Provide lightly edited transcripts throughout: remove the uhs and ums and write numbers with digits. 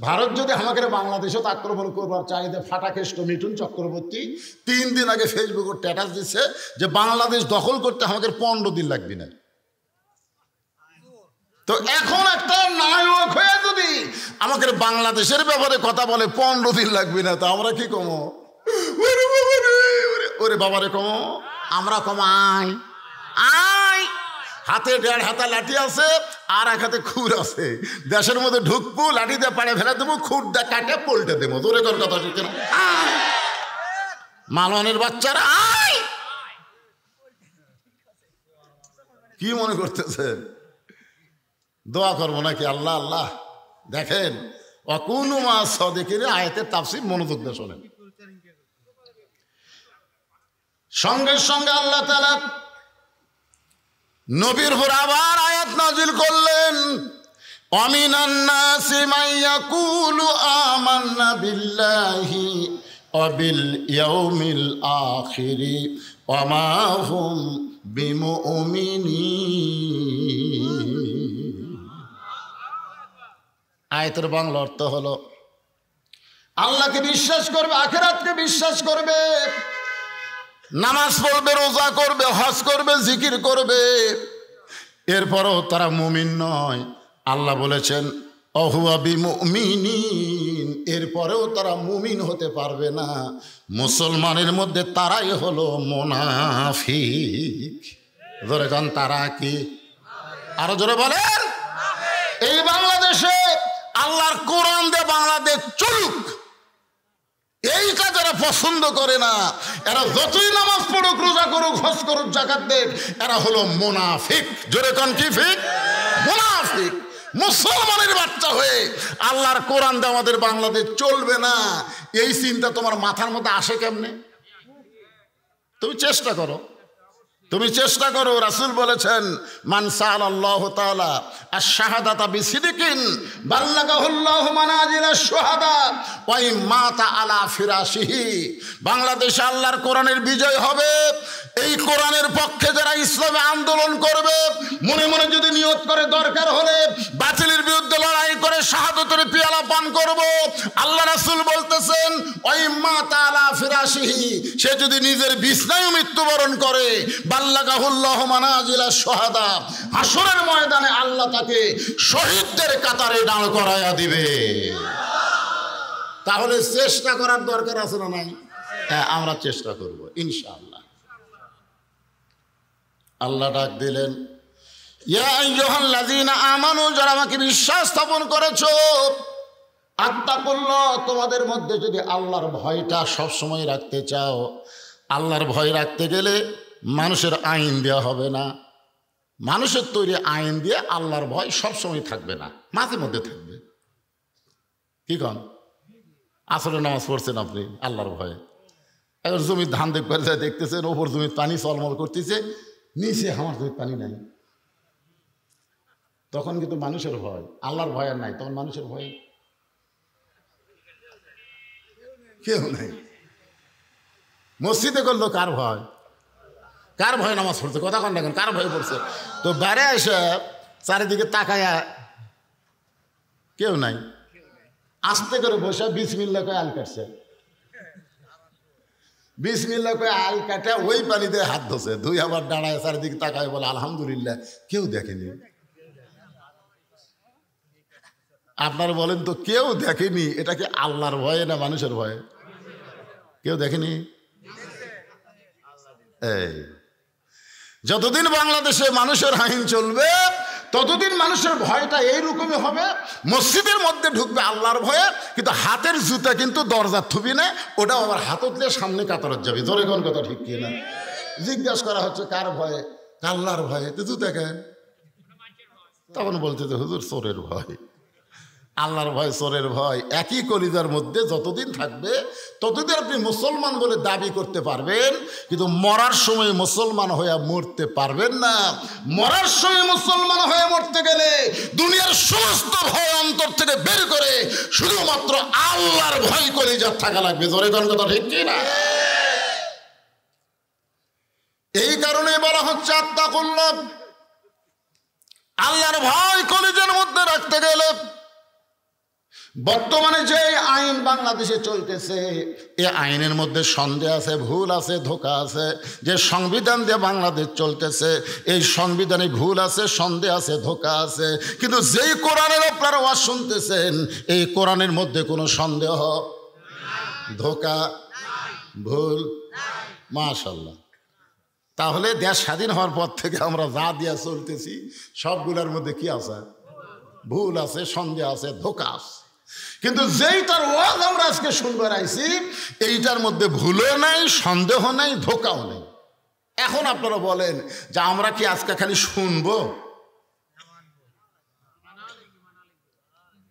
ভারত যদি আমাকে বাংলাদেশে আক্রমণ করবার চাইতে ফাটাকেষ্ট মিঠুন চক্রবর্তী 3 দিন আগে ফেসবুকে স্ট্যাটাস দিচ্ছে যে বাংলাদেশ দখল করতে আমাকে 15 দিন লাগবে না। তো এখন একটা নায়ক হয়ে যদি আমাকে বাংলাদেশের ব্যাপারে কথা বলে 15 দিন লাগবে না, তো আমরা কি কমো? ওরে বাবারে কমো, আমরা কমাই আয়। হাতে 1.5 হাতা লাঠি আছে আর 1 হাতে খুর আছে, দেশের মধ্যে ঢুকবো, লাঠি দিয়ে পাড়ে ফেলে দেবো, খুর দিয়ে কাটে পল্টে দেবো। তোরে কর কথা ঠিক না? মালওয়ানের বাচ্চারা আয়। কি মনে করতেছে? দোয়া করবো নাকি? আল্লাহ আল্লাহ। দেখেন অকুনু মা সাদিকিন আয়াতের তাফসীর মনোযোগ দিয়ে শোনেন। সঙ্গে সঙ্গে আল্লাহ তাআলা নবীর উপর আবার আয়াত নাজিল করলেন, আমিনান নাসি মান ইয়াকুলু আমান্না বিল্লাহি ওয়া বিল ইয়াউমিল আখিরি ওয়া মা হুম বিমুমিনিন। আয়াতের বাংলা অর্থ হলো আল্লাহকে বিশ্বাস করবে, আখিরাতকে বিশ্বাস করবে, নামাজ পড়বে, রোজা করবে, হজ করবে, জিকির করবে, এরপরও তারা মুমিন নয়। আল্লাহ বলেছেন অহুয়া বিমুমিনিন, এরপরেও তারা মুমিন হতে পারবে না। মুসলমানের মধ্যে তারাই হলো মুনাফিক। ধরে যান, তারা কি? আরো জোরে বলেন। এই বাংলাদেশে আল্লাহর কোরআন দিয়ে বাংলাদেশ চলুক, এই কাজ এরা পছন্দ করে না। এরা যতই নামাজ পড়ুক, রোজা করুক, হজ করুক, যাকাত দেখ, এরা হলো মুনাফিক। জোরে কোন কি ফিক? মুনাফিক। মুসলমানের বাচ্চা হয়ে আল্লাহর কোরআন দিয়ে আমাদের বাংলাদেশ চলবে না, এই চিন্তা তোমার মাথার মধ্যে আসে কেমনে? তুমি চেষ্টা করো, তুমি চেষ্টা করো। রাসূল বলেছেন মান সাআলাল্লাহু তাআলা আশ-শাহাদাতা বিসিদকিন বাল্লাগাহুল্লাহু মানাজিলাশ শুহাদা ওয়া ইমাতা আলা ফিরাশিহি। বাংলাদেশে আল্লাহর কোরআনের বিজয় হবে। এই কোরআনের পক্ষে যারা ইসলামে আন্দোলন করবে, মনে মনে যদি নিয়ত করে দরকার হলে বাতিলের বিরুদ্ধে লড়াই করে শাহাদাতের পিয়ালা পান করব, আল্লাহ রাসূল বলতেছেন ওয়া ইমাতা আলা ফিরাশিহি, সে যদি নিজের বিছানায় মৃত্যুবরণ করে বাল্লাগাহুল্লাহু মানাজিলাশ শুহাদা, হাসরের ময়দানে আল্লাহ তাকে শহীদদের কাতারে দাঁড় করায়া দিবে। তাহলে চেষ্টা করার দরকার আছে না নাই? হ্যাঁ, আমরা চেষ্টা করব ইনশাআল্লাহ। আল্লাহ ডাক দিলেন, ইয়া আইয়ুহাল্লাযীনা আমানু, যারা আমাকে বিশ্বাস স্থাপন করেছো, আত্তাকুল্লাহ, তোমাদের মধ্যে যদি আল্লাহর ভয়টা সবসময় রাখতে চাও, আল্লাহর ভয় রাখতে গেলে মানুষের আইন দেওয়া হবে না, মানুষের তৈরি আইন দিয়ে আল্লাহর ভয় সবসময় থাকবে না, মাঝে মধ্যে থাকবে। কি কন? আসলে নামাজ পড়ছেন আপনি আল্লাহর ভয়ে, এখন জমির ধান দেখবার যায়, দেখতেছেন ওপর জমির পানি চলমল করতেছে, নিচে আমার জমির পানি নাই, তখন কিন্তু মানুষের ভয়, আল্লাহর ভয় আর নাই, তখন মানুষের ভয় কেউ নাই। মসজিদে করলো কার ভয়? কার ভয় নামাজ পড়ছে? কথা কন দেখেন, কার ভয় পড়ছে? তো বাইরে এসে চারিদিকে তাকায়া কেউ নাই, আস্তে করে বসে বিসমিল্লাহ কয়ে আল কাটছে, বিসমিল্লাহ কয়ে আল কাটে ওই পানিতে হাত ধোছে, দুই আবার দাঁড়ায় চারিদিকে তাকায় বলে আলহামদুলিল্লাহ, কেউ দেখেনি। আপনারা বলেন তো, কেউ দেখেনি, এটা কি আল্লাহর ভয়ে না মানুষের ভয়ে? কেউ দেখেনি। এই যতদিন বাংলাদেশে মানুষের আইন চলবে, ততদিন মানুষের ভয়টা এইরকমই হবে। মসজিদের মধ্যে ঢুকবে আল্লাহর ভয়ে, কিন্তু হাতের জুতা কিন্তু দরজা থুবি না, ওটা আবার হাত উঠলে সামনে কাতারত যাবে। ধরে কোন কথা ঠিক কি না? জিজ্ঞাসা করা হচ্ছে কার ভয়ে? আল্লাহর ভয়ে। তো জুতা কেন? তখন বলতে যে হুজুর চোরের ভয়। আল্লাহর ভয়, চোরের ভয় একই কলিজার মধ্যে যতদিন থাকবে, ততদিন আপনি মুসলমান বলে দাবি করতে পারবেন, কিন্তু মরার সময় মুসলমান হয়ে মরতে পারবেন না। মরার সময় মুসলমান হয়ে মরতে গেলে দুনিয়ার সমস্ত ভয় অন্তর থেকে বের করে শুধুমাত্র আল্লাহর ভয় কলিজার থাকা লাগবে। জোরে কোন কথা ঠিক কি না? এই কারণে বলা হচ্ছে আত্তাকুল্লাহ, আল্লাহর ভয় কলিজার মধ্যে রাখতে গেলে বর্তমানে যে আইন বাংলাদেশে চলতেছে, এই আইনের মধ্যে সন্দেহ আছে, ভুল আছে, ধোঁকা আছে। যে সংবিধান দিয়ে বাংলাদেশ চলতেছে, এই সংবিধানে ভুল আছে, সন্দেহ আছে, ধোঁকা আছে। কিন্তু যেই কোরআনের আপনারা ওয়াজ শুনতেছেন, এই কোরআনের মধ্যে কোনো সন্দেহ, ধোঁকা, ভুল, মাশাআল্লাহ। তাহলে দেশ স্বাধীন হওয়ার পর থেকে আমরা যা দিয়া চলতেছি সবগুলোর মধ্যে কি আছে? ভুল আছে, সন্দেহ আছে, ধোঁকা আছে। কিন্তু যেইটার ওয়াজ আমরা আজকে শুনবার আইছি, এইটার মধ্যে ভুলও নাই, সন্দেহ নাই, ধোঁকাও নেই। এখন আপনারা বলেন যে আমরা কি আজকে খালি শুনবো?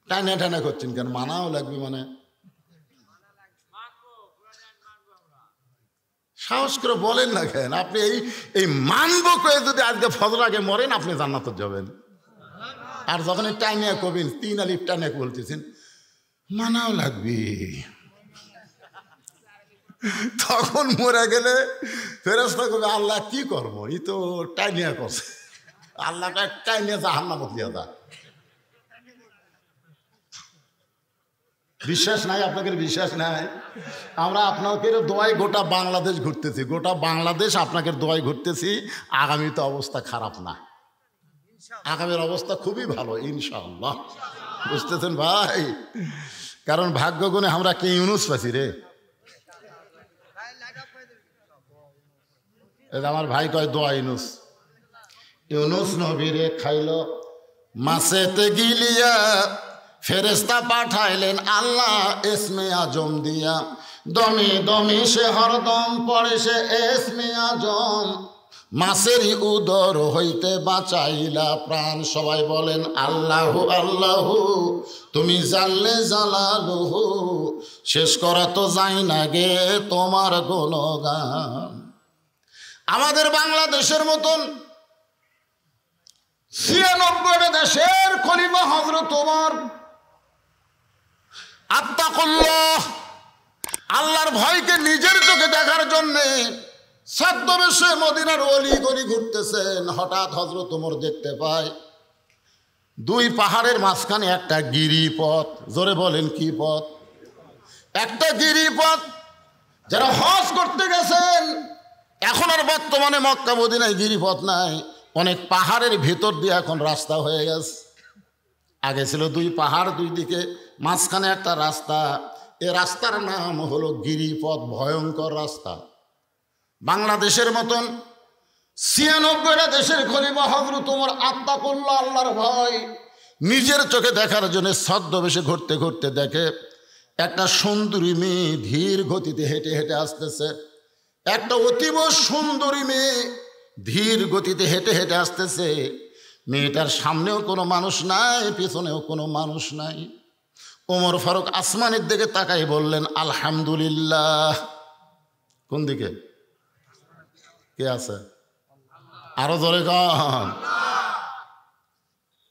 টানা টানা করছেন কেন? মানাও লাগবে মানে? সাহস করে বলেন না কেন? আপনি এই মানবো করে যদি আজকে ফজর আগে মরেন, আপনি জান্নাতে যাবেন। আর যখন টাইনিয়া কবেন, 3 আলিফ টানিয়া বলতেছেন মানাও লাগবে, তখন মরে গেলে ফেরেশতা কবে আল্লাহ কি করবো, ই তো টাইনিয়া করছে, আল্লাহ টাইনিয়া জাহান্নামে দিয়া দা। বিশ্বাস নাই আপনাদের? বিশ্বাস নাই? আমরা আপনাদের দোয়ায় গোটা বাংলাদেশ ঘুরতেছি, গোটা বাংলাদেশ আপনাদের দোয়ায় ঘুরতেছি। আগামীতে অবস্থা খারাপ না, আগামীর অবস্থা খুবই ভালো ইনশাআল্লাহ। বুঝতেছেন ভাই? কারণ ভাগ্য গুণে আমরা কে ইউনুস পাইছি রে। আমার ভাই কয় দোয়া ইউনুস, ইউনুস নবীরে খাইল মাছেতে গিলিয়া, ফেরেশতা পাঠাইলেন আল্লাহ ইসমে আজম দিয়া, দমে দমে সে হরদম পড়ে সে ইসমে আজম, মাছেরই উদর হইতে বাঁচাইলা প্রাণ। সবাই বলেন আল্লাহু আল্লাহু, তুমি জানলে জালালুহু, শেষ করা তো যাই না গে তোমার গুণগান। আমাদের বাংলাদেশের মতন 96 দেশের খলিফা হযরত ওমর আত্তাকুল্লাহ, আল্লাহর ভয়কে নিজের চোখে দেখার জন্যে ছদ্মবেশে মদিনার অলি গলি ঘুরতেছেন। হঠাৎ হযরত ওমর দেখতে পায় 2 পাহাড়ের মাঝখানে একটা গিরিপথ। জোরে বলেন কি পথ? একটা গিরিপথ। যারা হজ করতে গেছেন, এখন আর বর্তমানে মক্কা মদিনায় গিরিপথ নাই, অনেক পাহাড়ের ভেতর দিয়ে এখন রাস্তা হয়ে গেছে। আগে ছিল 2 পাহাড়, 2 দিকে মাঝখানে একটা রাস্তা। এ রাস্তার নাম হলো গিরিপথ, ভয়ঙ্কর রাস্তা। বাংলাদেশের মতন 96 দেশের খলিফা হযরত ওমর আত্তাকুল্লাহ, আল্লাহর ভয় নিজের চোখে দেখার জন্য ছদ্মবেশে ঘুরতে ঘুরতে দেখে একটা সুন্দরী মেয়ে ধীর গতিতে হেঁটে হেঁটে আসতেছে। একটা অতীব সুন্দরী মেয়ে ধীর গতিতে হেঁটে হেঁটে আসতেছে। মেয়েটার সামনেও কোনো মানুষ নাই, পিছনেও কোনো মানুষ নাই। ওমর ফারুক আসমানের দিকে তাকাই বললেন আলহামদুলিল্লাহ। কোন দিকে? কে আছে? আরো জোরে কন।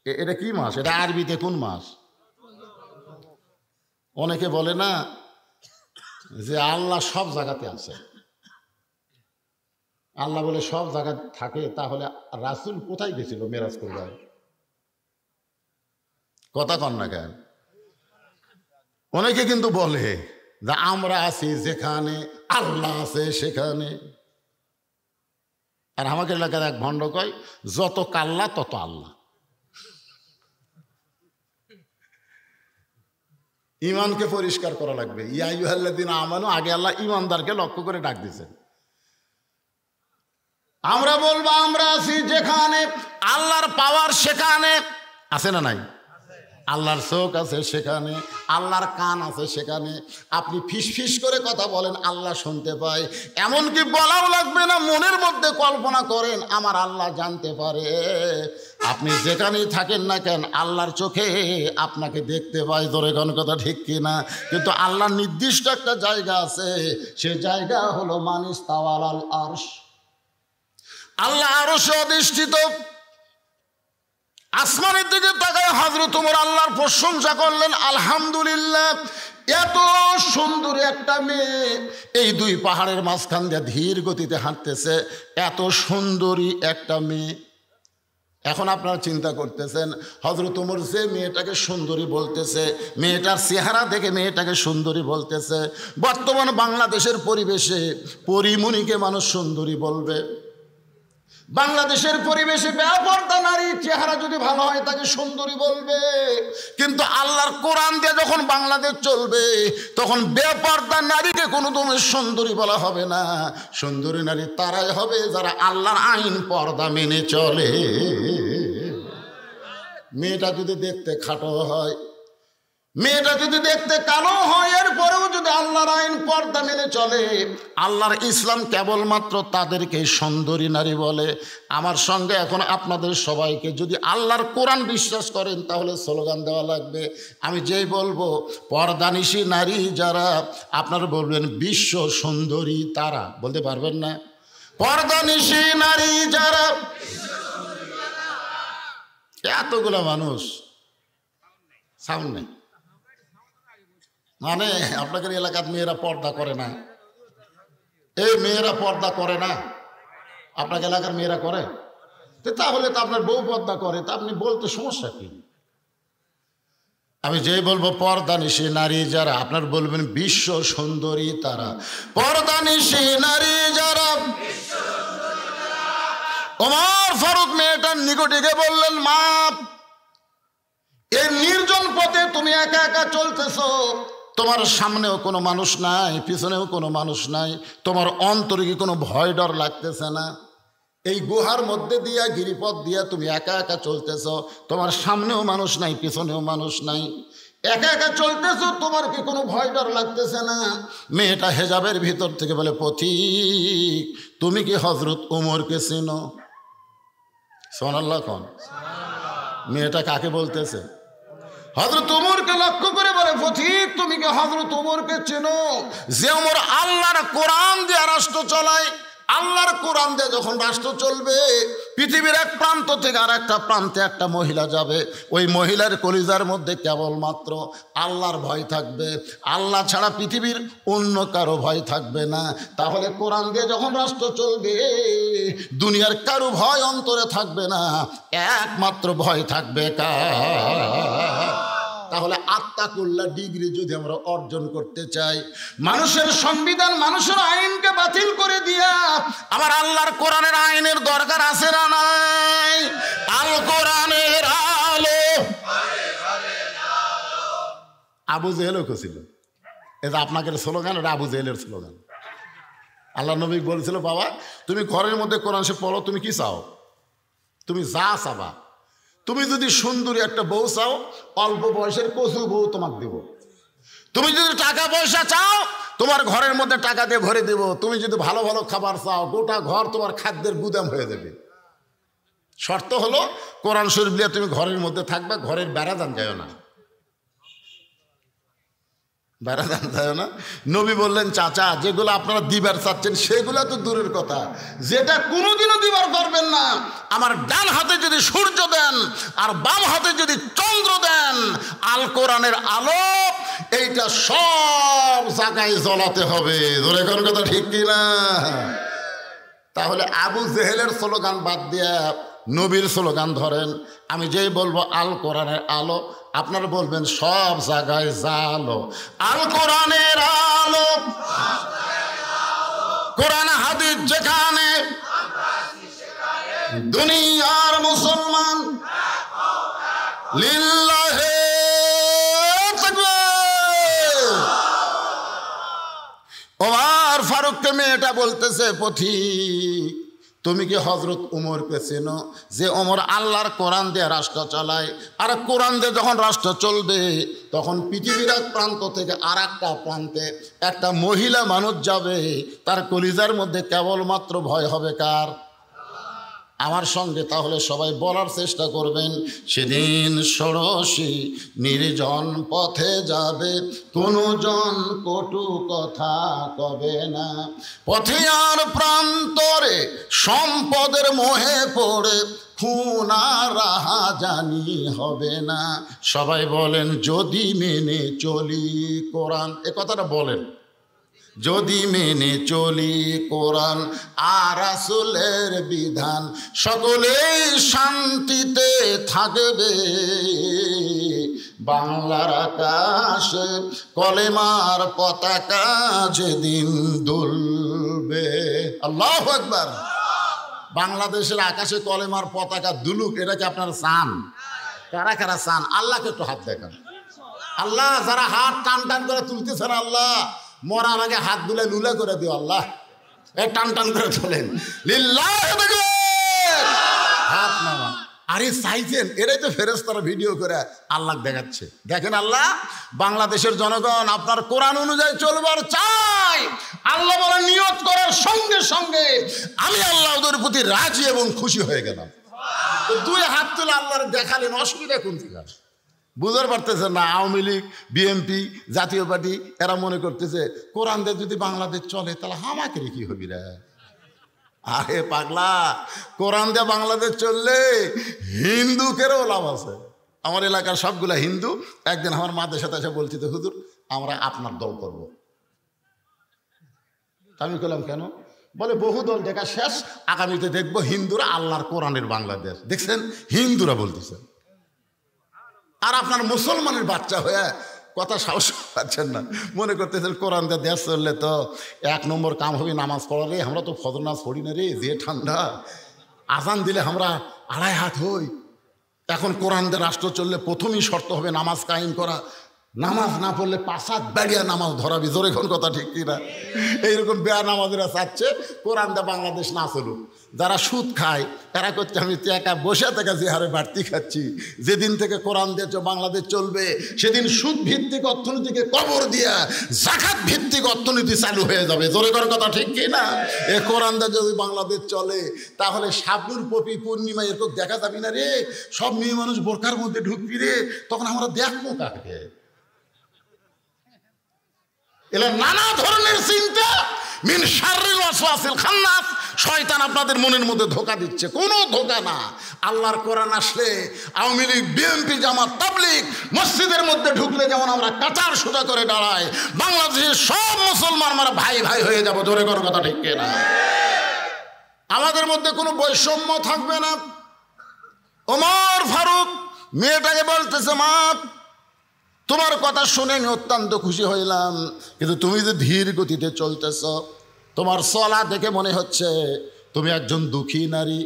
এটা কি মাস? এটা আরবিতে কোন মাস? অনেকে বলে না যে আল্লাহ সব জায়গাতে আছে। আল্লাহ বলে সব জায়গায় থাকে, তাহলে রাসূল কোথায় গেছিল মেরাজ করবার? কথা কন না কেন? অনেকে কিন্তু বলে যে আমরা আছি যেখানে আল্লাহ আছে সেখানে। আর আমাকে এলাকার এক ভণ্ড কয় যত কাল্লা তত আল্লাহ। ইমানকে পরিষ্কার করা লাগবে। ইয়া আইয়ুহাল্লাযীনা আমানু, আগে আল্লাহ ইমানদারকে লক্ষ্য করে ডাক দিয়েছেন। আমরা বলবো আমরা আছি যেখানে আল্লাহর পাওয়ার সেখানে আছে না নাই? আল্লাহর চোখ আছে সেখানে, আল্লাহর কান আছে সেখানে। আপনি ফিস ফিস করে কথা বলেন, আল্লাহ শুনতে পায়। এমনকি বলাও লাগবে না, মনের মধ্যে কল্পনা করেন আমার আল্লাহ জানতে পারে। আপনি যেখানেই থাকেন না কেন, আল্লাহর চোখে আপনাকে দেখতে পায়। জোরে কোন কথা ঠিক কিনা? কিন্তু আল্লাহর নির্দিষ্ট একটা জায়গা আছে, সে জায়গা হলো মানিস্তাওয়াল আল আরশ। আল্লাহ আরশে অধিষ্ঠিত। আসমানের দিকে তাকায় হযরত ওমর আল্লাহর প্রশংসা করলেন আলহামদুলিল্লাহ। এত সুন্দর একটা মেয়ে এই 2 পাহাড়ের মাঝখান দিয়ে ধীর গতিতে হাঁটতেছে। এত সুন্দরী একটা মেয়ে। এখন আপনারা চিন্তা করতেছেন হযরত ওমর যে মেয়েটাকে সুন্দরী বলতেছে, মেয়েটার চেহারা দেখে মেয়েটাকে সুন্দরী বলতেছে, বর্তমান বাংলাদেশের পরিবেশে পরিমণিকে মানুষ সুন্দরী বলবে। বাংলাদেশের পরিবেশে বেপরদা নারীর চেহারা যদি ভালো হয় তাকে সুন্দরী বলবে, কিন্তু আল্লাহর কোরআন দিয়ে যখন বাংলাদেশ চলবে তখন বেপরদা নারীকে কোনো তোমার সুন্দরী বলা হবে না। সুন্দরী নারী তারাই হবে যারা আল্লাহর আইন পর্দা মেনে চলে। মেয়েটা যদি দেখতে খাটো হয়, মেয়েটা যদি দেখতে কালো হয়, এরপরেও যদি আল্লাহর আইন পর্দা মেনে চলে, আল্লাহর ইসলাম কেবলমাত্র তাদেরকে সুন্দরী নারী বলে। আমার সঙ্গে এখন আপনাদের সবাইকে যদি আল্লাহর কোরআন বিশ্বাস করেন তাহলে স্লোগান দেওয়া লাগবে। আমি যেই বলবো পর্দানিশী নারী যারা, আপনারা বলবেন বিশ্ব সুন্দরী তারা, বলতে পারবেন না? পর্দানিশী নারী যারা, এতগুলো মানুষ সাউন্ড নেই, মানে আপনাদের এলাকার মেয়েরা পর্দা করে না, এই মেয়েরা পর্দা করে না, আপনার এলাকার মেয়েরা করে, তাহলে তো আপনার বউ পর্দা করে, তা আপনি বলতে সমস্যা কি? আমি যেই বলবো পর্দানিশী নারী যারা, আপনার বলবেন বিশ্ব সুন্দরী তারা। পর্দানিশী নারী যারা, ওমর ফারুক মেয়েটার নিকটে গিয়ে বললেন, মা এই নির্জন পথে তুমি একা একা চলতেছো, তোমার সামনেও কোনো মানুষ নাই, পিছনেও কোনো মানুষ নাই, তোমার অন্তরে কি কোনো ভয় ডর লাগতেছে না? এই গুহার মধ্যে দিয়া গিরিপথ দিয়া তুমি একা একা চলতেছ, তোমার সামনেও মানুষ নাই, পিছনেও মানুষ নাই, একা একা চলতেছ, তোমার কি কোনো ভয় ডর লাগতেছে না? মেয়েটা হেজাবের ভিতর থেকে বলে, পথিক তুমি কি হযরত ওমরকে চিনো? সুবহানাল্লাহ কোন? মেয়েটা কাকে বলতেছে? হযরত ওমরকে লক্ষ্য করে বলে, পথিক তুমি কি হযরত ওমরকে চেনো? যে ওমর আল্লাহর কোরআন দিয়ে রাষ্ট্র চালায়। আল্লাহর কোরআন দিয়ে যখন রাষ্ট্র চলবে, পৃথিবীর এক প্রান্ত থেকে আর একটা প্রান্তে একটা মহিলা যাবে, ওই মহিলার কলিজার মধ্যে কেবলমাত্র আল্লাহর ভয় থাকবে, আল্লাহ ছাড়া পৃথিবীর অন্য কারো ভয় থাকবে না। তাহলে কোরআন দিয়ে যখন রাষ্ট্র চলবে, দুনিয়ার কারো ভয় অন্তরে থাকবে না, একমাত্র ভয় থাকবে কার? তাহলে আত্তাকুল্লাহ ডিগ্রি যদি আমরা অর্জন করতে চাই, মানুষের সংবিধান, মানুষের আইনকে বাতিল করে দিয়া আমার আল্লাহর কোরআনের আইনের দরকার আছে না নাই? আল কোরআনের আলো। আবু জেহেলও ছিল, এটা আপনাদের স্লোগান, ওটা আবু জেহেলের স্লোগান। আল্লাহ নবী বলেছিল, বাবা তুমি ঘরের মধ্যে কোরআন সে পড়ো, তুমি কি চাও? তুমি যা চাবা, তুমি যদি সুন্দরী একটা বউ চাও, অল্প বয়সের কচু বউ তোমাকে দেব। তুমি যদি টাকা পয়সা চাও, তোমার ঘরের মধ্যে টাকা দিয়ে ভরে দেব। তুমি যদি ভালো ভালো খাবার চাও, গোটা ঘর তোমার খাদ্যের গুদাম হয়ে যাবে। শর্ত হলো কোরআন শরীফ নিয়ে তুমি ঘরের মধ্যে থাকবে, ঘরের বেড়াদান যায় না, বেড়াদান যায় না। নবী বললেন, চাচা যেগুলো আপনারা দিবার চাচ্ছেন সেগুলো তো দূরের কথা, যেটা কোনোদিনও দিবার পারবেন না, আমার ডান হাতে যদি সূর্য দেন আর বাম হাতে যদি চন্দ্র দেন, আল কোরআনের আলো এইটা সব জায়গায় জ্বলাতে হবে। ধরে কোন কথা ঠিক কিনা? তাহলে আবু জেহেলের স্লোগান বাদ দিয়া নবীর স্লোগান ধরেন। আমি যেই বলবো আল কোরআনের আলো, আপনারা বলবেন সব জায়গায় জালো। আল কোরআনের আলো, কোরআন হাদিস যেখানে, দুনিয়ার মুসলমান লিল্লাহে তাকবীর। ওমর ফারুককে মেয়েটা বলতেছে, পথিক তুমি কি হযরত ওমরকে চেনো? যে ওমর আল্লাহর কোরআন দিয়ে রাষ্ট্র চালায়। আর কোরআন দিয়ে যখন রাষ্ট্র চলবে, তখন পৃথিবীর এক প্রান্ত থেকে আর একটা প্রান্তে একটা মহিলা মানুষ যাবে, তার কলিজার মধ্যে কেবলমাত্র ভয় হবে কার? আমার সঙ্গে তাহলে সবাই বলার চেষ্টা করবেন, সেদিন ষোড়শী নির্জন পথে যাবে, কোনো জন কটু কথা কবে না, পথে আর প্রান্তরে সম্পদের মোহে পড়ে খুন আর রাহাজানি হবে না। সবাই বলেন যদি মেনে চলি কোরআন। এ কথাটা বলেন, যদি মেনে চলি কোরআন আর রাসূলের বিধান, সকলেই শান্তিতে থাকবে। বাংলার আকাশে কলেমার পতাকা যেদিন দুলবে। আল্লাহু আকবার। বাংলাদেশের আকাশে কলেমার পতাকা দুলুক, এটা কি আপনারা চান? কারা কারা চান? আল্লাহকে একটু হাত দেখান। আল্লাহ, যারা হাত টান টান করে তুলতেছেন, আল্লাহ মরার আগে হাত দুলে লুলে করে দিও। আল্লাহ টান টান করে তোলেন, লিল্লাহি তাকবীর, হাত নামান। আরে চাইছেন, এরাই তো ফেরেশতারা ভিডিও করে আল্লাহ দেখাচ্ছে। দেখেন আল্লাহ, বাংলাদেশের জনগণ আপনার কোরআন অনুযায়ী চলবার চাই। আল্লাহ বলেন, নিয়ত করার সঙ্গে সঙ্গে আমি আল্লাহ ওদের প্রতি রাজি এবং খুশি হয়ে গেলাম। দুই হাত তুলে আল্লাহর দেখালেন, অসুবিধা কোন থেকে? বুঝতে পারতেছে না আওয়ামী লীগ, বিএনপি, জাতীয় পার্টি, এরা মনে করতেছে কোরআন দিয়ে যদি বাংলাদেশ চলে তাহলে আমাকে কি হবি রে? আরে পাগলা, কোরআন দিয়ে বাংলাদেশ চললে হিন্দুকেরও লাভ আছে। আমার এলাকার সবগুলা হিন্দু একদিন আমার মাদের সাথে এসে বলছি, তো হুজুর আমরা আপনার দল করব। আমি বললাম কেন? বলে বহু দল দেখা শেষ, আগামীতে দেখবো হিন্দুরা আল্লাহর কোরআনের বাংলাদেশ। দেখছেন, হিন্দুরা বলতেছে। আর আপনার মুসলমানের বাচ্চা হয়ে কথা সাহস পাচ্ছেন না, মনে করতেছেন কোরআন দিয়ে দেশ চললে তো এক নম্বর কাম হবে নামাজ পড়া রে। আমরা তো ফজর নামাজ পড়ি না রে, যে ঠান্ডা, আজান দিলে আমরা আড়াই হাত হই। এখন কোরআন দিয়ে রাষ্ট্র চললে প্রথমেই শর্ত হবে নামাজ কায়েম করা। নামাজ না পড়লে 5 হাত বেড়িয়া নামাজ ধরাবি। জোরে এখন কথা ঠিক কিনা? এইরকম বেয়া নামাজেরা চাচ্ছে কোরআন দিয়ে বাংলাদেশ না চলুক। যারা সুদ খায় তারা করছে আমি একা বসে থেকে যে হারে বাড়তি খাচ্ছি। যেদিন থেকে কোরআন দিয়ে বাংলাদেশ চলবে সেদিন সুদ ভিত্তিক অর্থনীতিকে কবর দিয়া জাকাত ভিত্তিক অর্থনীতি চালু হয়ে যাবে। জোরে করার কথা ঠিক কিনা? এ কোরআন দিয়ে যদি বাংলাদেশ চলে তাহলে শাবনুর পপি পূর্ণিমা এরকম দেখা যাবি না রে। সব মেয়ে মানুষ বোরকার মধ্যে ঢুকবি রে, তখন আমরা দেখবো কাকে? এলা নানা ধরনের চিন্তা, মিন শাররিল ওয়াসওয়াসিল খান্নাস। শয়তান আপনাদের মনের মধ্যে ধোঁকা দিচ্ছে, কোনো ধোঁকা না। আল্লাহর কোরআন আসলে আওয়ামী লীগ, বিএনপি, জামাত, তাবলীগ মসজিদের মধ্যে ঢুকলে যেমন আমরা কাতার সোজা করে দাঁড়াই, বাংলাদেশের সব মুসলমান আমরা ভাই ভাই হয়ে যাব। জোরে করার কথা ঠিক কিনা? আমাদের মধ্যে কোনো বৈষম্য থাকবে না। ওমর ফারুক মেয়েটাকে বলতেছে, মা তোমার কথা শুনে আমি অত্যন্ত খুশি হইলাম, কিন্তু তুমি যে ধীর গতিতে চলতেছ, তোমার চলা দেখে মনে হচ্ছে তুমি একজন দুঃখী নারী।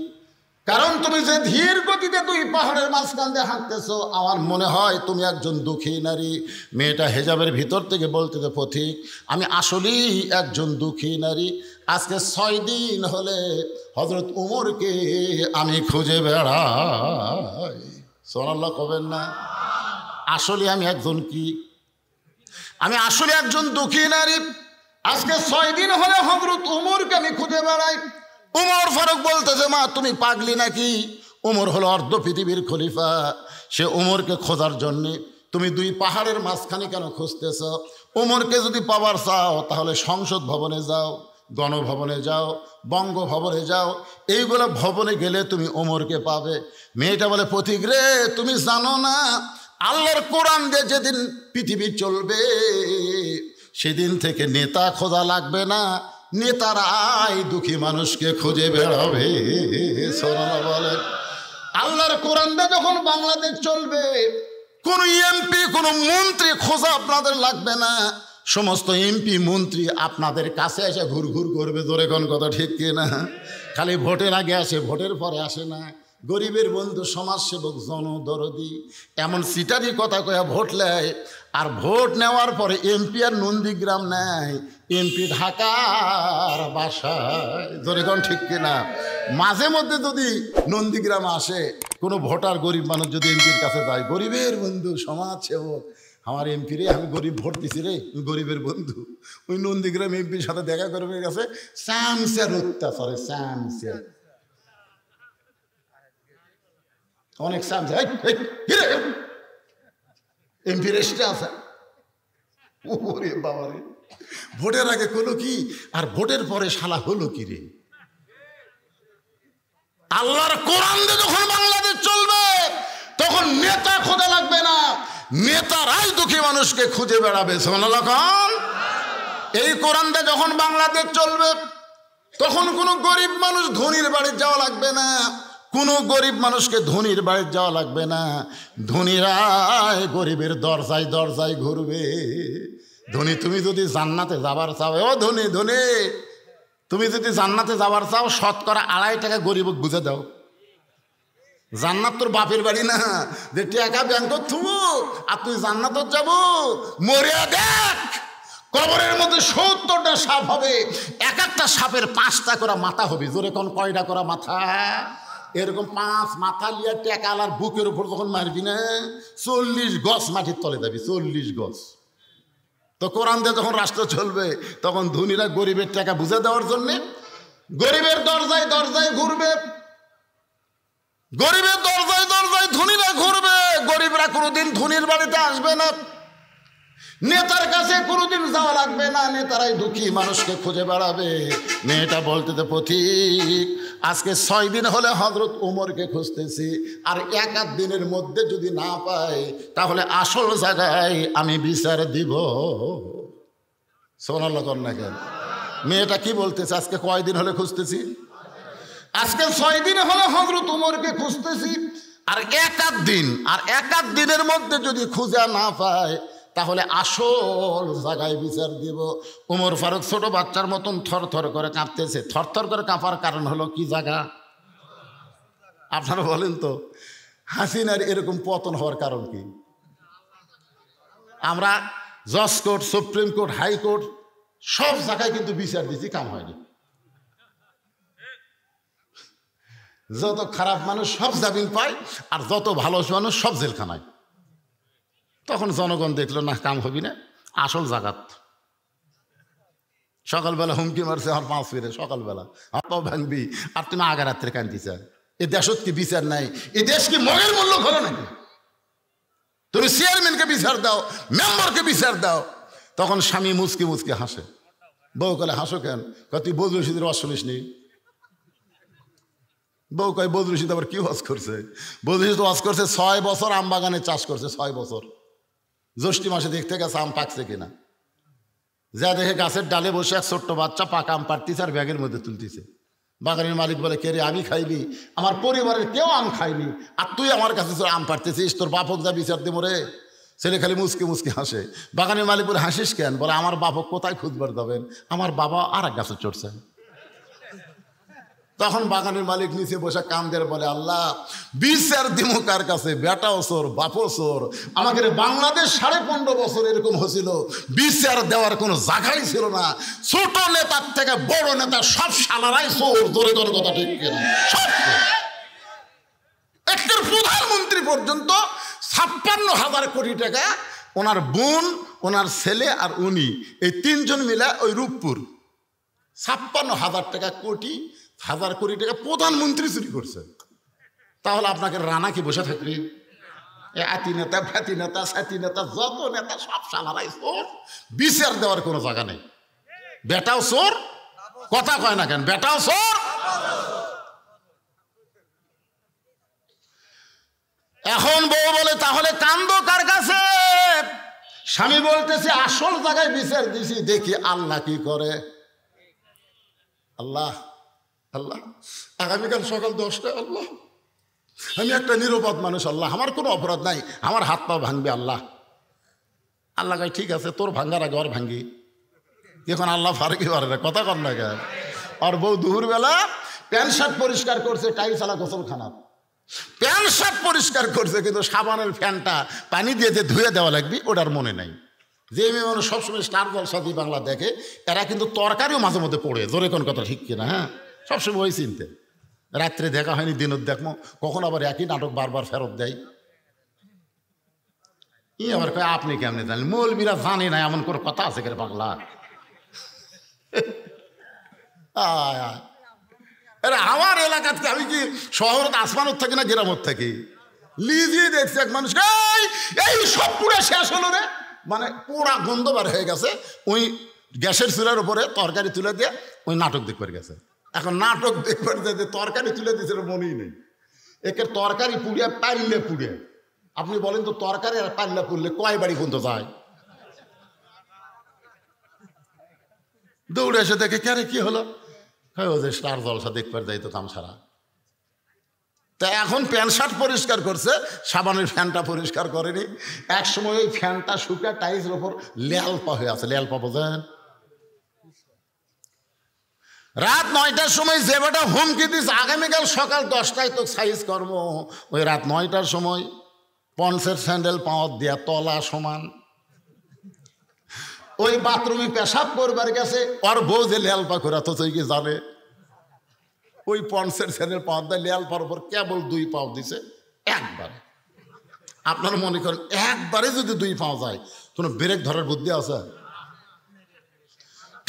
কারণ তুমি যে ধীর গতিতে তুই পাহাড়ের মাঝখান দিয়ে হাঁটতেছ, আমার মনে হয় তুমি একজন দুঃখী নারী। মেয়েটা হেজাবের ভিতর থেকে বলতেছে, পথিক আমি আসলেই একজন দুঃখী নারী। আজকে 6 দিন হলে হযরত উমরকে আমি খুঁজে বেড়াই। সুবহানাল্লাহ কবেন না? আসলে আমি একজন কি? আমি আসলে একজন দুঃখী নারী। আজকে 6 দিন হলে হযরত উমরকে আমি খুঁজে বেড়াই। উমর ফারুক বলতেছে, মা তুমি পাগলি নাকি? উমর হলো অর্ধ পৃথিবীর খলিফা। সে উমরকে খোঁজার জন্যে তুমি 2 পাহাড়ের মাঝখানে কেন খুঁজতেছ? উমরকে যদি পাওয়ার চাও তাহলে সংসদ ভবনে যাও, গণভবনে যাও, বঙ্গভবনে যাও। এইগুলো ভবনে গেলে তুমি উমরকে পাবে। মেয়েটা বলে, পথিক রে তুমি জানো না আল্লাহর কোরআন দিয়ে যেদিন পৃথিবী চলবে সেদিন থেকে নেতা খোঁজা লাগবে না, নেতারাই দুঃখী মানুষকে খুঁজে বেড়াবে। সোনা বলেন, আল্লাহর কোরআন দিয়ে যখন বাংলাদেশ চলবে কোনো এমপি, কোনো মন্ত্রী খোঁজা আপনাদের লাগবে না। সমস্ত এমপি মন্ত্রী আপনাদের কাছে এসে ঘুর ঘুর করবে। জোরে কোন কথা ঠিক কিনা? খালি ভোটের আগে আসে, ভোটের পরে আসে না। গরিবের বন্ধু, সমাজসেবক, জনদরদি এমন সিটারি কথা কয়া ভোট নেয়। আর ভোট নেওয়ার পরে এমপি আর নন্দীগ্রাম নেয়, এমপি ঢাকার বাসায়। জোরে কোন ঠিক কিনা? মাঝে মধ্যে যদি নন্দীগ্রাম আসে কোনো ভোটার, গরিব মানুষ যদি এমপির কাছে যায়, গরিবের বন্ধু, সমাজসেবক, আমার এমপি রে, আমি গরিব ভোট দিছি রে, গরিবের বন্ধু। ওই নন্দীগ্রাম এমপির সাথে দেখা করবে গেছে, স্যামসের অত্যাচারে, স্যামসের অনেক স্যামসে এমপি রেস্টে আছে। ওরে বাবা রে, ভোটের আগে করলো কি আর ভোটের পরে শালা হলো কি রে? আল্লাহর কোরআন দিয়ে যখন বাংলাদেশ চলবে তখন নেতা খোঁজা লাগবে না, নেতারাই দুঃখী মানুষকে খুঁজে বেড়াবে। সুবহানাল্লাহ। এই কোরআন দিয়ে যখন বাংলাদেশ চলবে তখন কোনো গরিব মানুষ ধনীর বাড়ি যাওয়া লাগবে না, কোনো গরিব মানুষকে ধনীর বাড়ি যাওয়া লাগবে না। ধনীরাই গরিবের দরজায় দরজায় ঘুরবে। ধনী তুমি যদি জান্নাতে যাবার চাও, ও ধনী ধনী তুমি যদি জান্নাতে যাবার চাও, শতকরা 2.5 টাকা গরিবক বুঝে দাও। জান্নাত তোর বাপের বাড়ি না যে টাকা ব্যাংক থুবো আর তুই জান্নাত যাব। মরিয়া দেখ, কবরের মধ্যে 70টা সাপ হবে, এক একটা সাপের 5টা করে মাথা হবে। জোরে কোন কয়টা করে মাথা? এরকম 5 মাথা লিয়া টেকালার বুকের উপর যখন মারবি না, 40 গজ মাটির তলে যাবি, 40 গজ। তো কোরআন দিয়ে যখন রাষ্ট্র চলবে তখন ধনীরা গরিবের টাকা বুঝে দেওয়ার জন্য গরিবের দরজায় দরজায় ঘুরবে, গরিবের দরজায় দরজায় ধনীরা ঘুরবে। গরিবরা কোনোদিন ধনীর বাড়িতে আসবে না, নেতার কাছে কোনোদিন যাওয়া লাগবে না, নেতারাই দুঃখী মানুষকে খুঁজে বেড়াবে। মেয়েটা বলতে তো পথিক, আজকে 6 দিন হলে হযরত ওমরকে খুঁজতেছি, আর 1 দিনের মধ্যে যদি না পাই তাহলে আসল জায়গায় আমি বিচার দিব। সুবহানাল্লাহ কর না কেন? মেয়েটা কি বলতেছে? আজকে কয়দিন হলে খুঁজতেছি? আজকে 6 দিন হলে হযরত ওমরকে খুঁজতেছি, আর 1 দিনের মধ্যে যদি খুঁজে না পায় তাহলে আসল জায়গায় বিচার দিব। ওমর ফারুক ছোট বাচ্চার মতন থরথর করে কাঁপতেছে। থরথর করে কাঁপার কারণ হলো কি জায়গা? আপনারা বলেন তো, হাসিনার এরকম পতন হওয়ার কারণ কি? আমরা জজ কোর্ট, সুপ্রিম কোর্ট, হাইকোর্ট সব জায়গায় কিন্তু বিচার দিচ্ছি, কাম হয়নি। যত খারাপ মানুষ সব জামিন পায়, আর যত ভালো মানুষ সব জেলখানায়। তখন জনগণ দেখলো না, কাম হবি না, আসল জাগাত। সকালবেলা হুমকি মারছে আমার 5 ফিরে, সকালবেলা হাত ভাঙবি, আর তুমি আগা রাত্রে কান্দিছ। এ দেশত কি বিচার নাই? এই দেশ কি মগের মূল্য ঘর নাকি? তুমি চেয়ারম্যানকে বিচার দাও, মেম্বারকে বিচার দাও। তখন স্বামী মুচকি মুচকি হাসে। বউ কলে হাসো কেন? তুই বদরুল রশিদের ওয়াজ শুনিস নি? বউ কয় বদরুল রশিদ আবার কি ওয়াজ করছে? বদরুল রশিদ ওয়াজ করছে 6 বছর আম বাগানে চাষ করছে, 6 বছর। জ্যৈষ্ঠ মাসে দেখতে গেছে আম পাকছে কিনা, যা দেখে গাছের ডালে বসে এক ছোট্ট বাচ্চা পাকা আম পাড়তিছে আর ব্যাগের মধ্যে তুলতিছে। বাগানের মালিক বলে, কে রে, আমি খাইনি, আমার পরিবারের কেউ আম খায়নি, আর তুই আমার কাছে আম পাড়তেছিস, তোর বাপক যা বিচার দেবো রে। ছেলে খালি মুচকে মুচকে হাসে। বাগানের মালিক বলে, হাসিস কেন? বলে, আমার বাপক কোথায় খুঁজবার যাবেন, আমার বাবা আর এক গাছে চড়ছে। তখন বাগানের মালিক নিচে বসে কান্দের বলে, আল্লাহ বিচার দিমু কার কাছে? বেটাও চোর, বাপও চোর। আমাকে বাংলাদেশ 15.5 বছর এরকম হয়েছিল, বিচার দেওয়ার কোনো জায়গাই ছিল না। ছোট নেতার থেকে বড় নেতা সব শালারাই চোর। জোরে জোরে কথা ঠিক কিনা? সব একটা প্রধানমন্ত্রী পর্যন্ত 56,000 কোটি টাকা ওনার বোন, ওনার ছেলে আর উনি, এই 3 জন মিলে ওই রূপপুর 56,000 টাকা কোটি, 1000 কোটি টাকা প্রধানমন্ত্রী চুরি করছে। তাহলে আপনাকে রানা কি বসে থাকবে? আতি নেতা, ফ্যাতি নেতা, সাথী নেতা, যত নেতা সব শালারাই চোর। বিচার দেওয়ার কোনো জায়গা নেই। বেটাও চোর, কথা কয় না কেন? বেটাও চোর। এখন বউ বলে, তাহলে কান্দো কার কাছে? স্বামী বলতেছে, আসল জায়গায় বিচার দিছি, দেখি আল্লাহ কি করে। আল্লাহ আল্লাহ আগামীকাল সকাল 10টায়, আল্লাহ আমি একটা নিরপরাধ মানুষ, আল্লাহ আমার কোনো অপরাধ নাই, আমার হাত পা ভাঙবে আল্লাহ। আল্লাহ কয়, ঠিক আছে, তোর ভাঙ্গার আগে আর ভাঙ্গি। এখন আল্লাহ পারে কি পারে না? কথা কর না কেন? আর বউ দুপুরবেলা প্যান্ট শার্ট পরিষ্কার করছে, টাইলসালা গোসলখানা প্যান্ট শার্ট পরিষ্কার করছে, কিন্তু সাবানের ফ্যানটা পানি দিয়ে যে ধুয়ে দেওয়া লাগবে ওটার মনে নাই। যে মেয়ে মানুষ সবসময় স্টার জলসা দিয়ে বাংলা দেখে, এরা কিন্তু তরকারিও মাঝে মধ্যে পড়ে। জোরে কোন কথা ঠিক কিনা? হ্যাঁ, সবসময় ওই চিনতে। রাত্রে দেখা হয়নি, দিনত দেখবো, কখন আবার একই নাটক বারবার ফেরত দেয়। ই আবার কয়, আপনি কেমনি জানেন? মৌলবীরা জানে না এমন করে কথা আছে কেন বাংলা? আরে আমার এলাকাতে আমি কি শহরত আসমানত থাকি না গ্রামত থাকি? লিজিয়ে দেখছি এক মানুষ, এই সব পুরো শেষ হলো রে, মানে পুরা গন্ধ বার হয়ে গেছে। ওই গ্যাসের চুলার উপরে তরকারি তুলে দিয়ে ওই নাটক দেখবার গেছে। এখন নাটক দেখবার যে তরকারি তুলে দিয়েছিল মনেই নেই। একে তরকারি পুড়িয়ে পাইলে পুড়ে, আপনি বলেন তো তরকারি আর পাল্লা পুড়লে কয় বাড়ি পর্যন্ত যায়? দৌড়ে এসে দেখে কে রে কি হলো, ও যে স্টার জলসা দেখবার যাইতো তামসারা। তা এখন প্যান্ট শার্ট পরিষ্কার করছে, সাবানের ফ্যানটা পরিষ্কার করেনি। এক সময় ওই ফ্যানটা শুকা টাইলসের ওপর লেলপা হয়ে আছে। লেলপা বোঝেন? রাত 9টার সময় যে বেটা হুমকি দিস আগামীকাল সকাল 10টায় তো সাইজ কর্ম, ওই রাত 9টার সময় পন্সের স্যান্ডেল পাওয়ার দেয়া তলা সমান ওই বাথরুমে পেশাব করবার গেছে, ওর বউ যে লেলপা করে তো তুই কি জানে, ওই পন্সের স্যান্ডেল পাওয়ার দেয় লেলপার উপর কেবল 2 পাও দিছে একবারে। আপনারা মনে করেন একবারে যদি 2 পাও যায় কোনো ব্রেক ধরার বুদ্ধি আছে?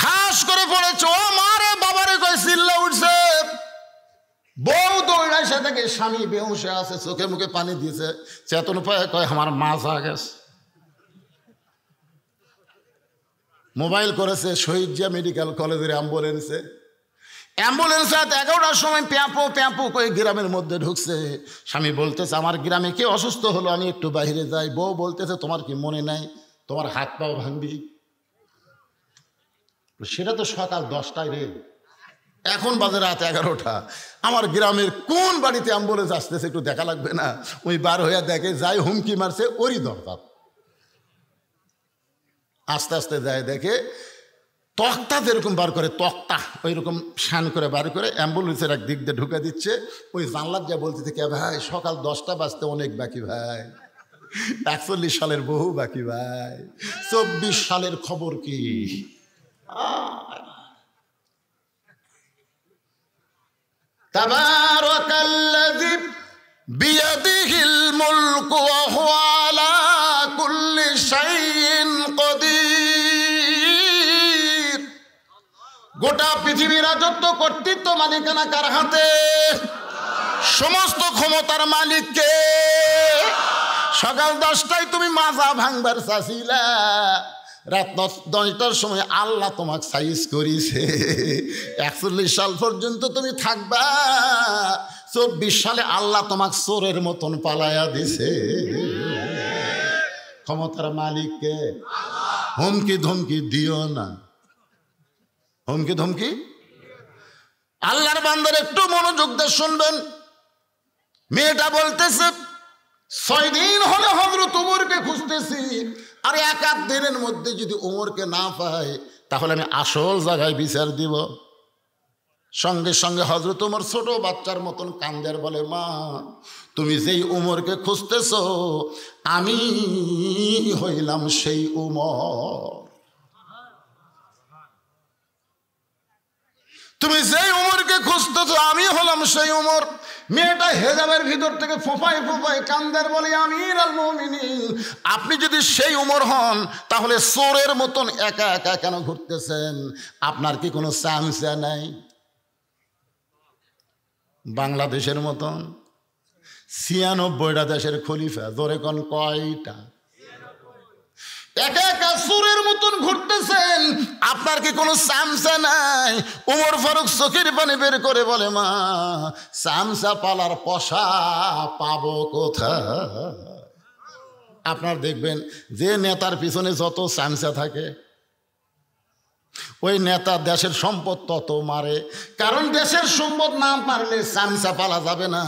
ঠাস করে পড়েছে, ও মারে বাবারে কই চিল্লা উঠছে। বউ দৌড়ায় সে থেকে স্বামী বেহুশে আছে, চোখে মুখে পানি দিয়েছে, চেতন পায় কয় আমার মাছ আ গেছে। মোবাইল করেছে শহীদ জিয়া মেডিকেল কলেজের অ্যাম্বুলেন্সে। অ্যাম্বুলেন্সে 11টার সময় প্যাঁপো প্যাঁপো করে গ্রামের মধ্যে ঢুকছে। স্বামী বলতেছে আমার গ্রামে কে অসুস্থ হলো, আমি একটু বাইরে যাই। বউ বলতেছে তোমার কি মনে নাই তোমার হাত পাও ভাঙবি? সেটা তো সকাল 10টায় রে, এখন বাজে রাত 11টা। আমার গ্রামের কোন বাড়িতে অ্যাম্বুলেন্স আসতেছে একটু দেখা লাগবে না? ওই বার হইয়া দেখে যাই হুমকি মারছে ওরই দরকার। আস্তে আস্তে যায় দেখে তক্তা যেরকম বার করে তক্তা ওই রকম শান করে বার করে অ্যাম্বুলেন্সের এক দিক দিয়ে ঢুকে দিচ্ছে। ওই জানলার যা বলতে থেকে ভাই সকাল 10টা বাজতে অনেক বাকি ভাই, 41 সালের বহু বাকি ভাই, 24 সালের খবর কি? তাবারাকাল্লাযী বিয়াদিহিল মুলকু ওয়া হুয়া আলা কুল্লি শাইইন কাদির। গোটা পৃথিবীর রাজত্ব কর্তৃত্ব মালিকানা কার হাতে? সমস্ত ক্ষমতার মালিক কে? সকাল 10টায় তুমি মাজা ভাঙবার চাইছিলা, রাত 10টার সময় আল্লাহ তোমাকে সাইজ করিছে। 41 সাল পর্যন্ত তুমি থাকবা, 24 সালে আল্লাহ তোমাকে চোরের মতন পালায়া দিছে। ক্ষমতার মালিককে হুমকি ধমকি দিও না, হুমকি ধমকি। আল্লাহর বান্দার একটু মনোযোগ দিয়ে শুনবেন। মেয়েটা বলতেছে 6 দিন হলে হযরত ওমরকে খুঁজতেছি, আর 1-8 দিনের মধ্যে যদি ওমরকে না পাই তাহলে আমি আসল জায়গায় বিচার দিব। সঙ্গে সঙ্গে হযরত ওমর ছোট বাচ্চার মতন কান্দের বলে মা তুমি যেই ওমরকে খুঁজতেছ আমি হইলাম সেই ওমর। তুমি যেই ওমরকে খুঁজতেছ আমি হলাম সেই ওমর। মেয়েটা হেজাবের ভিতর থেকে ফোঁপায় ফোঁপায় কান্দের বলে আমির আল মুমিনিন আপনি যদি সেই ওমর হন তাহলে চোরের মতন একা একা কেন ঘুরতেছেন? আপনার কি কোনো চান্স নাই? বাংলাদেশের মতন 96টা দেশের খলিফা, জোরে কোন কয়টা? একা একা চোরের মতন ঘুরতেছেন, আপনার কি কোনো চামচা নাই? ওমর ফারুক চোখের পানি বের করে বলে মা চামচা পালার পশা পাবো কোথায়? আপনার দেখবেন যে নেতার পিছনে যত চামচা থাকে ওই নেতা দেশের সম্পদ তত মারে, কারণ দেশের সম্পদ না মারলে চামচা পালা যাবে না।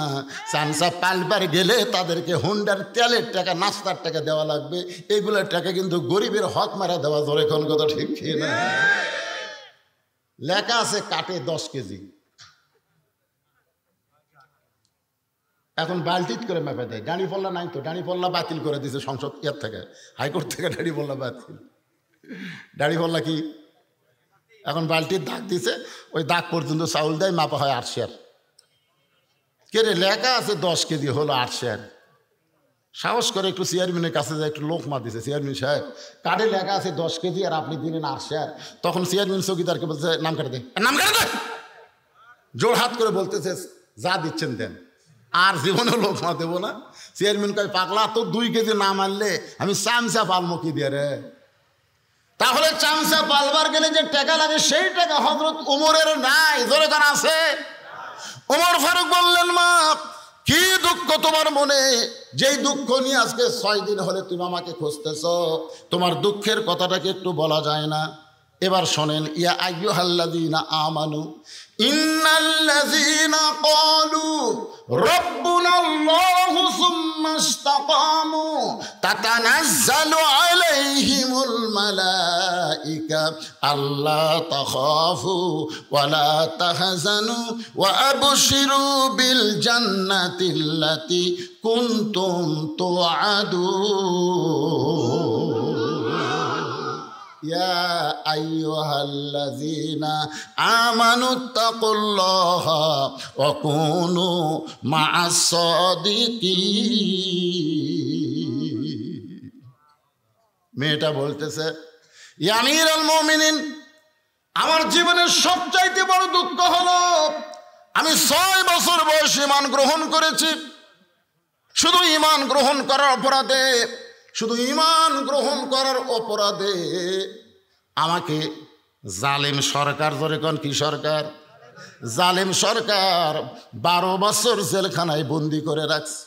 চামচা পালবার গেলে তাদেরকে হুন্ডার তেলের টাকা নাস্তার টাকা দেওয়া লাগবে, এগুলোর টাকা কিন্তু গরিবের হক মারা দেওয়া ধরে কোন কথা ঠিক না? লেখা আছে কাটে 10 কেজি, এখন বালতিত করে মেপে দেয়। দাঁড়ি পল্লা নাই তো, দাঁড়ি পল্লা বাতিল করে দিয়েছে সংসদ ইয়ার থেকে, হাইকোর্ট থেকে দাঁড়ি পল্লা বাতিল। দাঁড়ি পল্লা কি এখন বালতির দাগ দিছে, ওই দাগ পর্যন্ত চাউল দেয়, মাপা হয় 8 সের। কে রে লেখা আছে 10 কেজি হলো 8 সের। সাহস করে একটু চেয়ারম্যানের কাছে যায়, একটু লোক মা দিছে চেয়ারম্যান সাহেব কার্ডে লেখা আছে 10 কেজি আর আপনি দিলেন 8 সের। তখন চেয়ারম্যান চৌকিদারকে বলছে নাম কাটে দে, নাম কাটে দে। জোর হাত করে বলতেছে যা দিচ্ছেন দেন, আর জীবনেও লোক মা দেবো না। চেয়ারম্যান কয় পাগলা তো 2 কেজি না মানলে আমি চামচা পালমো কি দিয়ে রে? তাহলে চামচা পালবার গেলে যে টাকা লাগে সেই টাকা হযরত ওমরের নাই, জোরে কার আছে? ওমর ফারুক বললেন মা কি দুঃখ তোমার মনে, যেই দুঃখ নিয়ে আজকে 6 দিন হলে তুমি আমাকে খুঁজতেছ, তোমার দুঃখের কথাটাকে একটু বলা যায় না? এবার শোনেন, ইয়া আইয়ুহাল্লাযীনা আমানু ইন্নাল্লাযীনা ক্বালু রাব্বুনাল্লাহু সুম্মা ইসতাকামু তাতানাজ্জালু আলাইহিমুল মালাইকা আল্লা তাখাফু ওয়া লা তাহজানু ওয়া আবশিরু বিল জান্নাতিল্লাতী কুনতুম তুআদুন। ইয়া আইয়ুহাল্লাযীনা আমানুত্তাকুল্লাহা ওয়া কুনু মা'আস সাদিকিন। মেয়েটা বলতেছে, ইয়া আমিরুল মুমিনিন, আমার জীবনের সবচাইতে বড় দুঃখ হলো আমি 6 বছর বয়সে ঈমান গ্রহণ করেছি। শুধু ঈমান গ্রহণ করার অপরাধে, শুধু ঈমান গ্রহণ করার অপরাধে আমাকে জালেম সরকার, ধরে কোন কি সরকার, জালেম সরকার 12 বছর জেলখানায় বন্দি করে রাখছে।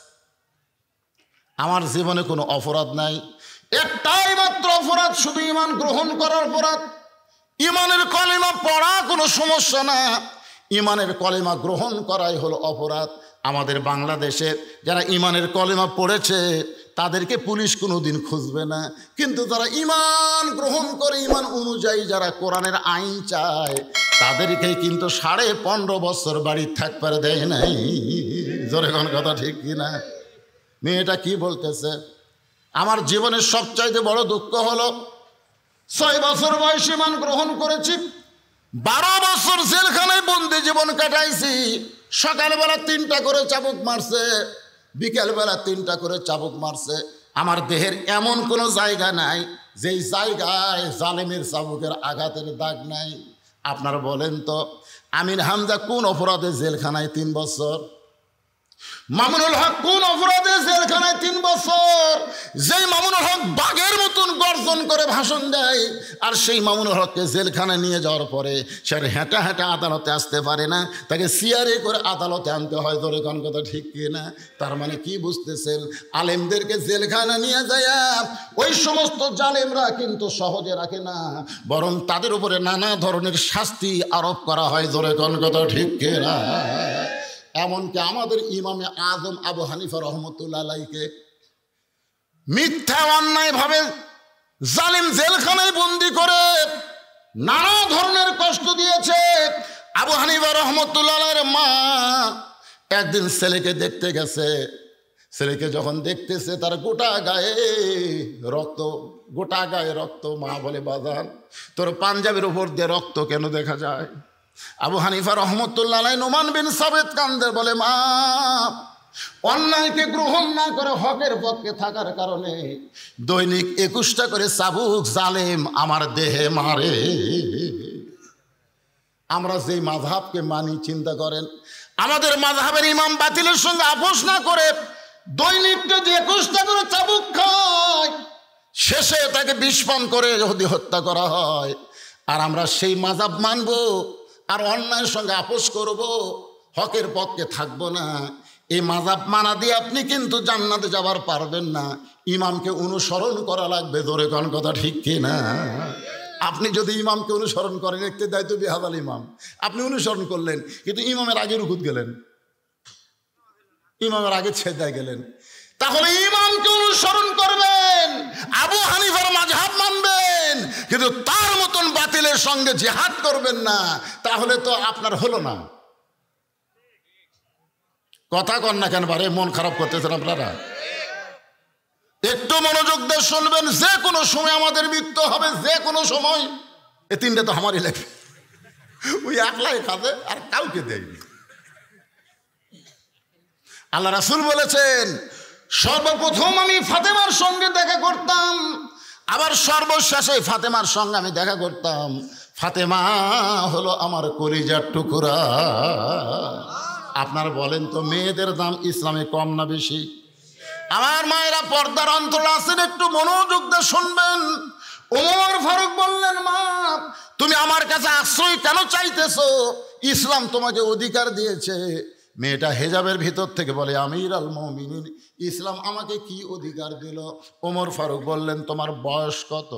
আমার জীবনে কোনো অপরাধ নাই, একটাই মাত্র অপরাধ, শুধু ঈমান গ্রহণ করার অপরাধ। ঈমানের কলিমা পড়া কোনো সমস্যা না, ঈমানের কলিমা গ্রহণ করাই হলো অপরাধ। আমাদের বাংলাদেশের যারা ঈমানের কলিমা পড়েছে তাদেরকে পুলিশ কোনোদিন খুঁজবে না, কিন্তু যারা ঈমান গ্রহণ করে, ঈমান অনুযায়ী যারা কোরআনের আইন চায়, তাদেরকে কিন্তু 15.5 বছর বাড়ির থাকতে দেয় নাই। জোরে কোন কথা ঠিক কিনা? মেয়েটা কি বলতেছে, আমার জীবনের সবচাইতে বড় দুঃখ হলো 6 বছর বয়সে ঈমান গ্রহণ করেছি, 12 বছর জেলখানায় বন্দি জীবন কাটাইছি। সকালবেলা 3টা করে চাবুক মারছে, বিকেলবেলা 3টা করে চাবুক মারছে। আমার দেহের এমন কোনো জায়গা নাই যেই জায়গায় জালেমের চাবুকের আঘাতের দাগ নাই। আপনারা বলেন তো, আমিন হামজা কোন অপরাধে জেলখানায় 3 বছর? মামুনুল হক কোন অপরাধে জেলখানায় 3 বছর? যেই মামুনুল হক বাঘের মতন গর্জন করে ভাষণ দেয়, আর সেই মামুনুল হককে জেলখানায় নিয়ে যাওয়ার পরে সে হেঁটা হেঁটা আদালতে আসতে পারে না, তাকে সিয়ারে করে আদালতে আনতে হয়। ধরে কোন কথা ঠিক কিনা? তার মানে কি বুঝতেছেন, আলেমদেরকে জেলখানায় নিয়ে যায় ওই সমস্ত জালেমরা কিন্তু সহজে রাখে না, বরং তাদের উপরে নানা ধরনের শাস্তি আরোপ করা হয়। ধরে কোন কথা ঠিক কিনা? এমনকি আমাদের ইমামে আজম আবু হানিফা রহমতুল্লাহ আলাইহিকে মিথ্যা অন্যায় ভাবে জালিম জেলখানায় বন্দি করে নানা ধরনের কষ্ট দিয়েছে। আবু হানিফা রহমতুল্লাহ আলাইহির মা একদিন ছেলেকে দেখতে গেছে। ছেলেকে যখন দেখতেছে তার গোটা গায়ে রক্ত। মা বলে, বাজান তোর পাঞ্জাবির উপর দিয়ে রক্ত কেন দেখা যায়? আবু হানিফা রহমতুল্লাহ আলাইহি নোমান বিন সাবিত কান্দে বলে, মা অন্যায়কে গ্রহণ না করে হকের পক্ষে থাকার কারণে দৈনিক 21টা করে চাবুক জালেম আমার দেহে মারে। আমরা যেই মাযহাবকে মানি, চিন্তা করেন, আমাদের মাযহাবের ইমাম বাতিলের সঙ্গে আপোষ না করে দৈনিক 21টা করে চাবুক খায়, শেষে তাকে বিষ পান করে যদি হত্যা করা হয়, আর আমরা সেই মাযহাব মানবো আর অন্যায়ের সঙ্গে আপোষ করব, হকের পক্ষে থাকবো না। এই মাযহাব মানা দিয়ে আপনি কিন্তু জান্নাতে যাবার পারবেন না। ইমামকে অনুসরণ করা লাগবে। ধরে কোন কথা ঠিক কিনা? আপনি যদি ইমামকে অনুসরণ করেন, একটি দায়িত্ব বিহাদাল ইমাম, আপনি অনুসরণ করলেন, কিন্তু ইমামের আগে রুকুত গেলেন, ইমামের আগে ছেদায় গেলেন, তাহলে ইমামকে অনুসরণ করবেন, আবু হানিফার মাযহাব মানবেন, কিন্তু তার মতন বাতিলের সঙ্গে জিহাদ করবেন না। তাহলে তো আপনার হলো না। কথা কন না কেন? বারে মন খারাপ করতেছেন আপনারা? একটু মনোযোগ দিয়ে শুনবেন। যে কোনো সময় আমাদের মৃত্যু হবে, যে কোনো সময়। এই 3টে তো আমারই লেখে, ওই একলাই খাবে আর কাউকে দেয়নি। আল্লাহ রাসূল বলেছেন, সর্বপ্রথম আমি ফাতেমার সঙ্গে দেখা করতাম, আবার সর্বশেষে ফাতেমার সঙ্গে আমি দেখা করতাম। ফাতেমা হলো আমার কলিজার টুকরা। আপনারা বলেন তো, মেয়েদের দাম ইসলামে কম না বেশি? আমার মায়েরা পর্দার অন্তর আছেন, একটু মনোযোগ দিয়ে শুনবেন। ওমর ফারুক বললেন, মা তুমি আমার কাছে আশ্রয় কেন চাইতেছো? ইসলাম তোমাকে অধিকার দিয়েছে। মেয়েটা হেজাবের ভিতর থেকে বলে, আমিরুল মুমিনিন, ইসলাম আমাকে কি অধিকার দিল? ওমর ফারুক বললেন, তোমার বয়স কত?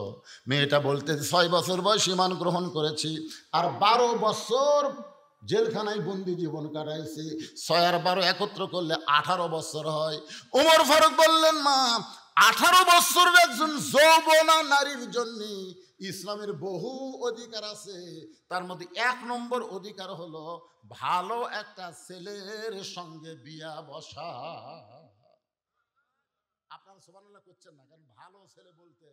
মেয়েটা বলতে 6 বছর বয়স ঈমান গ্রহণ করেছি, আর 12 বছর জেলখানায় বন্দি জীবন কাটাইছি। 6 আর 12 একত্র করলে 18 বছর হয়। ওমর ফারুক বললেন, মা 18 বছরের একজন যৌবনা নারীর জন্য ইসলামের বহু অধিকার আছে, তার মধ্যে 1 নম্বর অধিকার হলো ভালো একটা ছেলের সঙ্গে বিয়া বসা। আপনারা সুবহানাল্লাহ করছেন না, কারণ ভালো ছেলে বলতে